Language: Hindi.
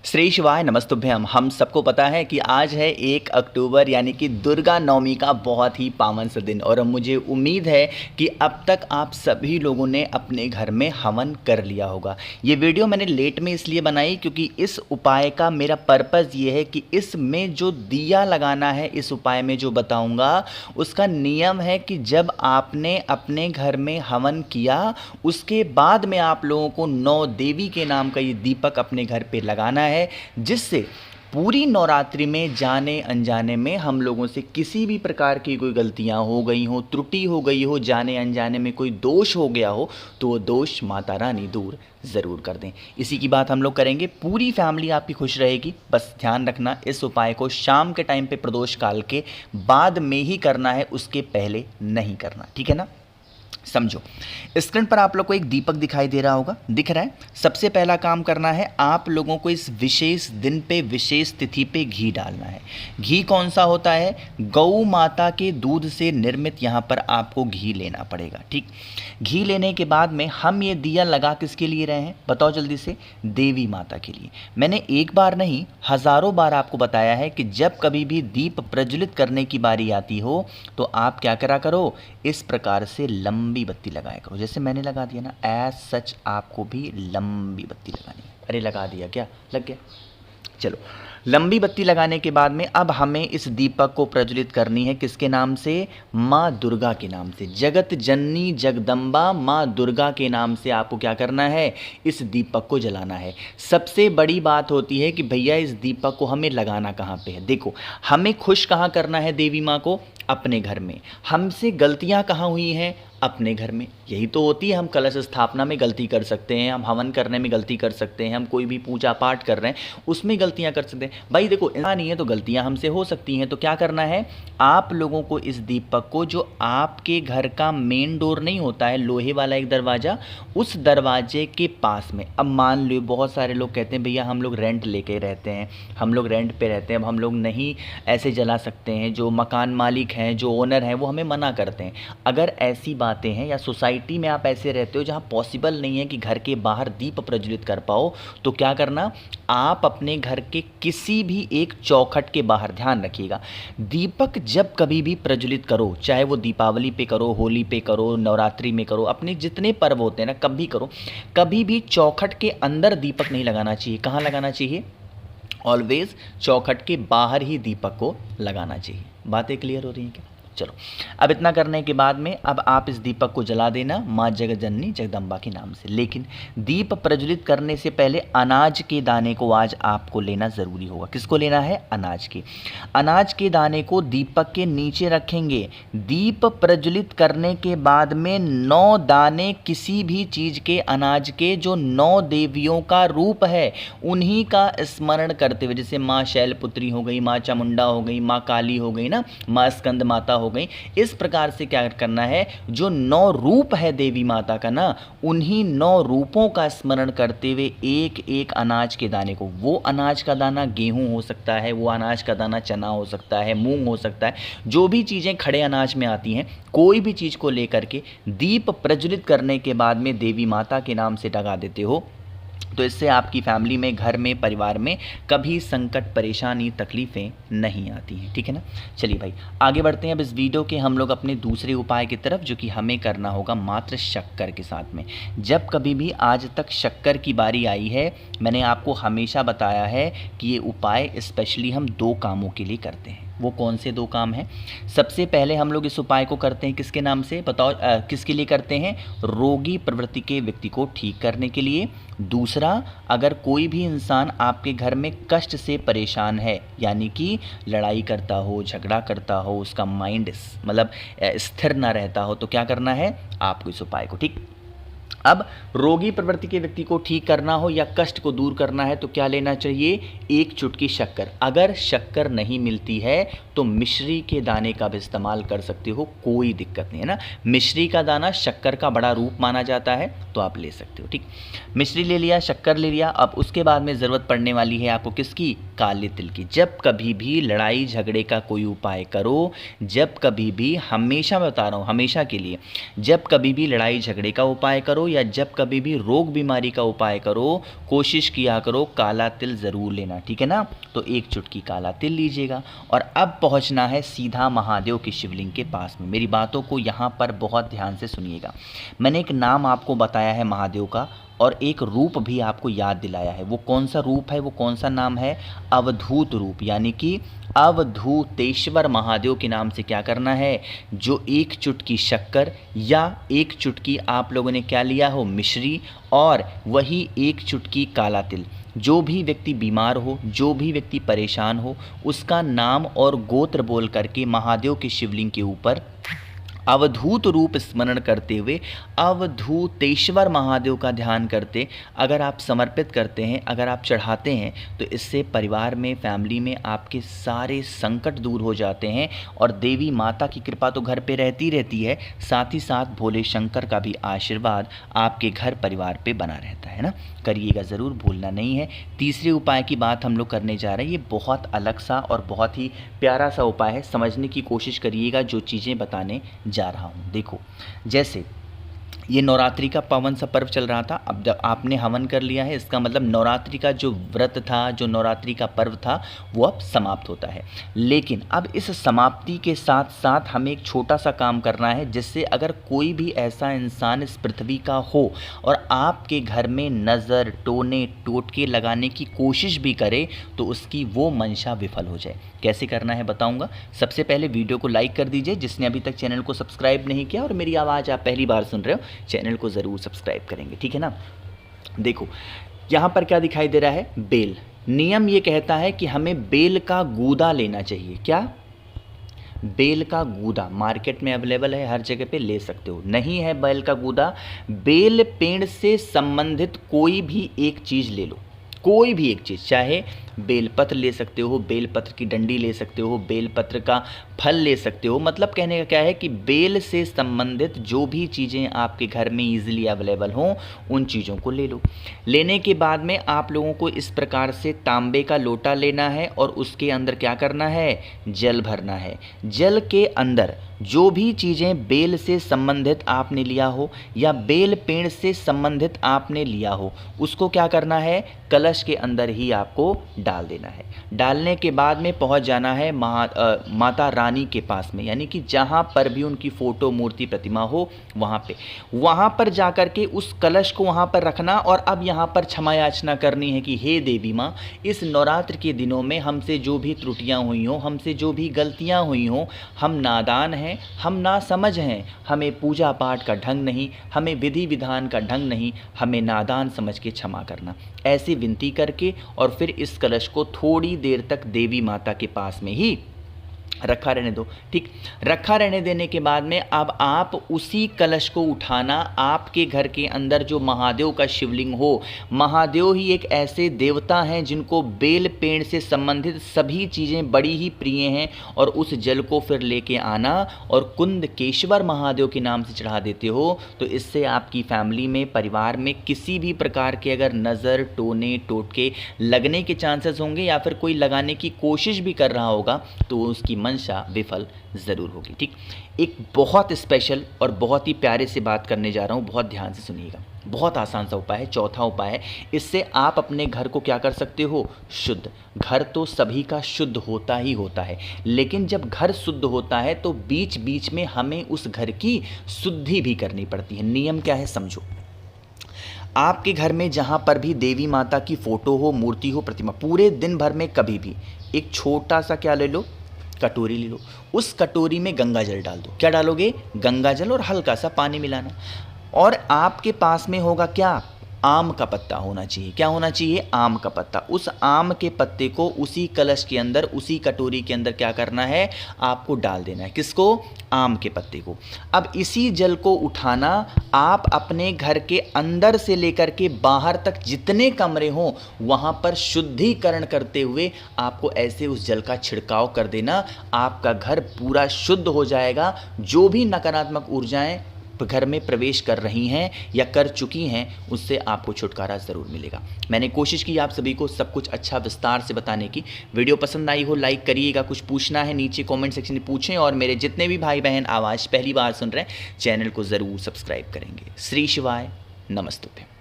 श्री शिवाय नमस्तुभ्यम। हम सबको पता है कि आज है 1 अक्टूबर यानी कि दुर्गा नवमी का बहुत ही पावन सा दिन और मुझे उम्मीद है कि अब तक आप सभी लोगों ने अपने घर में हवन कर लिया होगा। ये वीडियो मैंने लेट में इसलिए बनाई क्योंकि इस उपाय का मेरा पर्पज़ ये है कि इसमें जो दिया लगाना है, इस उपाय में जो बताऊंगा उसका नियम है कि जब आपने अपने घर में हवन किया उसके बाद में आप लोगों को 9 देवी के नाम का ये दीपक अपने घर पे लगाना है, जिससे पूरी नवरात्रि में जाने अनजाने में हम लोगों से किसी भी प्रकार की कोई गलतियां हो गई हो, त्रुटि हो गई हो, जाने अनजाने में कोई दोष हो गया हो तो वो दोष माता रानी दूर ज़रूर कर दें। इसी की बात हम लोग करेंगे। पूरी फैमिली आपकी खुश रहेगी। बस ध्यान रखना, इस उपाय को शाम के टाइम पे प्रदोष काल के बाद में ही करना है, उसके पहले नहीं करना, ठीक है ना। समझो, स्क्रीन पर आप लोग को एक दीपक दिखाई दे रहा होगा, दिख रहा है। सबसे पहला काम करना है, आप लोगों को इस विशेष दिन पे, विशेष तिथि पे घी डालना है। घी कौन सा होता है? गौ माता के दूध से निर्मित यहाँ पर आपको घी लेना पड़ेगा, ठीक। घी लेने के बाद में हम ये दिया लगा किसके लिए रहे हैं बताओ जल्दी से? देवी माता के लिए। मैंने एक बार नहीं हज़ारों बार आपको बताया है कि जब कभी भी दीप प्रज्वलित करने की बारी आती हो तो आप क्या करा करो, इस प्रकार से लंबी बत्ती लगाया करो। जैसे मैंने लगा दिया ना, एज सच आपको भी लंबी बत्ती लगानी है। अरे लगा दिया क्या? लग गया। चलो, लंबी बत्ती लगाने के बाद में अब हमें इस दीपक को प्रज्वलित करनी है किसके नाम से? माँ दुर्गा के नाम से। जगत जननी जगदम्बा माँ दुर्गा के नाम से आपको क्या करना है? इस दीपक को जलाना है। सबसे बड़ी बात होती है कि भैया इस दीपक को हमें लगाना कहाँ पे है। देखो, हमें खुश कहाँ करना है देवी माँ को? अपने घर में। हमसे गलतियाँ कहाँ हुई हैं? अपने घर में। यही तो होती है, हम कलश स्थापना में गलती कर सकते हैं, हम हवन करने में गलती कर सकते हैं, हम कोई भी पूजा पाठ कर रहे हैं उसमें गलतियां कर सकते हैं। भाई देखो, इंसान ही है तो गलतियां हमसे हो सकती हैं। तो क्या करना है, आप लोगों को इस दीपक को, जो आपके घर का मेन डोर नहीं होता है, लोहे वाला एक दरवाज़ा, उस दरवाजे के पास में। अब मान लो बहुत सारे लोग कहते हैं भैया हम लोग रेंट लेके रहते हैं, हम लोग रेंट पे रहते हैं, अब हम लोग नहीं ऐसे जला सकते हैं। जो मकान मालिक हैं, जो ओनर हैं, वो हमें मना करते हैं। अगर ऐसी बातें हैं या सोसाइटी में आप ऐसे रहते हो जहां पॉसिबल नहीं है कि घर के बाहर दीप प्रज्वलित कर पाओ, तो क्या करना, आप अपने घर के किसी भी एक चौखट के बाहर, ध्यान रखिएगा, दीपक जब कभी भी प्रज्वलित करो, चाहे वो दीपावली पे करो, होली पे करो, नवरात्रि में करो, अपने जितने पर्व होते हैं ना, कभी करो, कभी भी चौखट के अंदर दीपक नहीं लगाना चाहिए। कहाँ लगाना चाहिए? ऑलवेज चौखट के बाहर ही दीपक को लगाना चाहिए। बातें क्लियर हो रही हैं क्या? चलो, अब इतना करने के बाद में अब आप इस दीपक को जला देना माँ जगजननी जगदम्बा के नाम से। लेकिन दीप प्रज्वलित करने से पहले अनाज के दाने को आज आपको लेना ज़रूरी होगा। किसको लेना है? अनाज के। अनाज के दाने को दीपक के नीचे रखेंगे। दीप प्रज्वलित करने के बाद में 9 दाने किसी भी चीज़ के, अनाज के, जो 9 देवियों का रूप है उन्हीं का स्मरण करते हुए, जैसे माँ शैलपुत्री हो गई, माँ चामुंडा हो गई, माँ काली हो गई ना, माँ स्कंद माता हो गई, इस प्रकार से क्या करना है, जो 9 रूप है देवी माता का ना, उन्हीं 9 रूपों का स्मरण करते हुए एक एक अनाज के दाने को, वो अनाज का दाना गेहूं हो सकता है, वो अनाज का दाना चना हो सकता है, मूंग हो सकता है, जो भी चीज़ें खड़े अनाज में आती हैं, कोई भी चीज़ को लेकर के दीप प्रज्वलित करने के बाद में देवी माता के नाम से लगा देते हो, तो इससे आपकी फैमिली में, घर में, परिवार में कभी संकट, परेशानी, तकलीफ़ें नहीं आती हैं, ठीक है ना। चलिए भाई, आगे बढ़ते हैं अब इस वीडियो के हम लोग अपने दूसरे उपाय की तरफ, जो कि हमें करना होगा मात्र शक्कर के साथ में। जब कभी भी आज तक शक्कर की बारी आई है, मैंने आपको हमेशा बताया है कि ये उपाय स्पेशली हम 2 कामों के लिए करते हैं। वो कौन से 2 काम हैं? सबसे पहले हम लोग इस उपाय को करते हैं किसके नाम से बताओ? किसके लिए करते हैं? रोगी प्रवृत्ति के व्यक्ति को ठीक करने के लिए। दूसरा, अगर कोई भी इंसान आपके घर में कष्ट से परेशान है, यानी कि लड़ाई करता हो, झगड़ा करता हो, उसका माइंड मतलब स्थिर ना रहता हो, तो क्या करना है आपको इस उपाय को, ठीक। अब रोगी प्रवृत्ति के व्यक्ति को ठीक करना हो या कष्ट को दूर करना है तो क्या लेना चाहिए? 1 चुटकी शक्कर। अगर शक्कर नहीं मिलती है तो मिश्री के दाने का भी इस्तेमाल कर सकते हो, कोई दिक्कत नहीं है ना। मिश्री का दाना शक्कर का बड़ा रूप माना जाता है, तो आप ले सकते हो, ठीक। मिश्री ले लिया, शक्कर ले लिया। अब उसके बाद में ज़रूरत पड़ने वाली है आपको किसकी? काले तिल की। जब कभी भी लड़ाई झगड़े का कोई उपाय करो, जब कभी भी, हमेशा मैं बता रहा हूँ, हमेशा के लिए, जब कभी भी लड़ाई झगड़े का उपाय करो, करो या जब कभी भी रोग बीमारी का उपाय करो, कोशिश किया करो काला तिल ज़रूर लेना, ठीक है ना। तो एक चुटकी काला तिल लीजिएगा और अब पहुंचना है सीधा महादेव के शिवलिंग के पास में। मेरी बातों को यहाँ पर बहुत ध्यान से सुनिएगा। मैंने एक नाम आपको बताया है महादेव का और एक रूप भी आपको याद दिलाया है। वो कौन सा रूप है, वो कौन सा नाम है? अवधूत रूप, यानी कि अवधूतेश्वर महादेव के नाम से क्या करना है, जो एक चुटकी शक्कर या एक चुटकी आप लोगों ने क्या लिया हो, मिश्री, और वही एक चुटकी काला तिल। जो भी व्यक्ति बीमार हो, जो भी व्यक्ति परेशान हो, उसका नाम और गोत्र बोल करके महादेव के शिवलिंग के ऊपर अवधूत रूप स्मरण करते हुए अवधूतेश्वर महादेव का ध्यान करते अगर आप समर्पित करते हैं, अगर आप चढ़ाते हैं, तो इससे परिवार में, फैमिली में आपके सारे संकट दूर हो जाते हैं और देवी माता की कृपा तो घर पे रहती है, साथ ही साथ भोले शंकर का भी आशीर्वाद आपके घर परिवार पे बना रहता है ना। करिएगा ज़रूर, भूलना नहीं है। तीसरे उपाय की बात हम लोग करने जा रहे हैं। ये बहुत अलग सा और बहुत ही प्यारा सा उपाय है, समझने की कोशिश करिएगा जो चीज़ें बताने जा रहा हूँ। देखो, जैसे ये नवरात्रि का पावन सा पर्व चल रहा था, अब जब आपने हवन कर लिया है, इसका मतलब नवरात्रि का जो व्रत था, जो नवरात्रि का पर्व था, वो अब समाप्त होता है। लेकिन अब इस समाप्ति के साथ साथ हमें एक छोटा सा काम करना है, जिससे अगर कोई भी ऐसा इंसान इस पृथ्वी का हो और आपके घर में नज़र, टोने, टोटके लगाने की कोशिश भी करे, तो उसकी वो मंशा विफल हो जाए। कैसे करना है बताऊंगा। सबसे पहले वीडियो को लाइक कर दीजिए, जिसने अभी तक चैनल को सब्सक्राइब नहीं किया और मेरी आवाज़ आप पहली बार सुन रहे हो, चैनल को ज़रूर सब्सक्राइब करेंगे, ठीक है ना। देखो यहाँ पर क्या दिखाई दे रहा है, बेल। नियम ये कहता है कि हमें बेल का गूदा लेना चाहिए। क्या? बेल का गूदा मार्केट में अवेलेबल है, हर जगह पे ले सकते हो। नहीं है बेल का गूदा, बेल पेड़ से संबंधित कोई भी एक चीज़ ले लो, कोई भी एक चीज़, चाहे बेलपत्र ले सकते हो, बेलपत्र की डंडी ले सकते हो, बेलपत्र का फल ले सकते हो। मतलब कहने का क्या है कि बेल से संबंधित जो भी चीज़ें आपके घर में ईजिली अवेलेबल हों, उन चीज़ों को ले लो। लेने के बाद में आप लोगों को इस प्रकार से तांबे का लोटा लेना है और उसके अंदर क्या करना है, जल भरना है। जल के अंदर जो भी चीज़ें बेल से संबंधित आपने लिया हो या बेल पेड़ से संबंधित आपने लिया हो, उसको क्या करना है, कलश के अंदर ही आपको डाल देना है। डालने के बाद में पहुंच जाना है माता रानी के पास में, यानी कि जहां पर भी उनकी फ़ोटो, मूर्ति, प्रतिमा हो, वहां पर जाकर के उस कलश को वहां पर रखना। और अब यहां पर क्षमा याचना करनी है कि हे देवी माँ, इस नवरात्र के दिनों में हमसे जो भी त्रुटियां हुई हों, हमसे जो भी गलतियां हुई हों, हम नादान हैं, हम ना समझ हैं, हमें पूजा पाठ का ढंग नहीं, हमें विधि विधान का ढंग नहीं, हमें नादान समझ के क्षमा करना। ऐसी विनती करके और फिर इस कलश को थोड़ी देर तक देवी माता के पास में ही रखा रहने दो। ठीक, रखा रहने देने के बाद में अब आप उसी कलश को उठाना। आपके घर के अंदर जो महादेव का शिवलिंग हो, महादेव ही एक ऐसे देवता हैं जिनको बेल पेड़ से संबंधित सभी चीज़ें बड़ी ही प्रिय हैं, और उस जल को फिर लेके आना और कुंदकेश्वर महादेव के नाम से चढ़ा देते हो। तो इससे आपकी फैमिली में, परिवार में किसी भी प्रकार के अगर नज़र, टोने, टोटके लगने के चांसेस होंगे या फिर कोई लगाने की कोशिश भी कर रहा होगा, तो उसकी मंशा विफल ज़रूर होगी। ठीक, एक बहुत स्पेशल और बहुत ही प्यारे से बात करने जा रहा हूँ, बहुत ध्यान से सुनिएगा। बहुत आसान सा उपाय है, चौथा उपाय है। इससे आप अपने घर को क्या कर सकते हो, शुद्ध। घर तो सभी का शुद्ध होता ही होता है, लेकिन जब घर शुद्ध होता है तो बीच बीच में हमें उस घर की शुद्धि भी करनी पड़ती है। नियम क्या है समझो। आपके घर में जहाँ पर भी देवी माता की फ़ोटो हो, मूर्ति हो, प्रतिमा, पूरे दिन भर में कभी भी एक छोटा सा क्या ले लो, कटोरी ले लो। उस कटोरी में गंगा जल डाल दो। क्या डालोगे, गंगा जल और हल्का सा पानी मिलाना। और आपके पास में होगा क्या, आम का पत्ता होना चाहिए। क्या होना चाहिए, आम का पत्ता। उस आम के पत्ते को उसी कलश के अंदर, उसी कटोरी के अंदर क्या करना है, आपको डाल देना है। किसको, आम के पत्ते को। अब इसी जल को उठाना, आप अपने घर के अंदर से लेकर के बाहर तक जितने कमरे हों वहाँ पर शुद्धिकरण करते हुए आपको ऐसे उस जल का छिड़काव कर देना। आपका घर पूरा शुद्ध हो जाएगा। जो भी नकारात्मक ऊर्जाएं घर में प्रवेश कर रही हैं या कर चुकी हैं, उससे आपको छुटकारा ज़रूर मिलेगा। मैंने कोशिश की आप सभी को सब कुछ अच्छा विस्तार से बताने की। वीडियो पसंद आई हो लाइक करिएगा। कुछ पूछना है नीचे कमेंट सेक्शन में पूछें, और मेरे जितने भी भाई बहन आवाज़ पहली बार सुन रहे हैं, चैनल को ज़रूर सब्सक्राइब करेंगे। श्री शिवाय। नमस्तुते।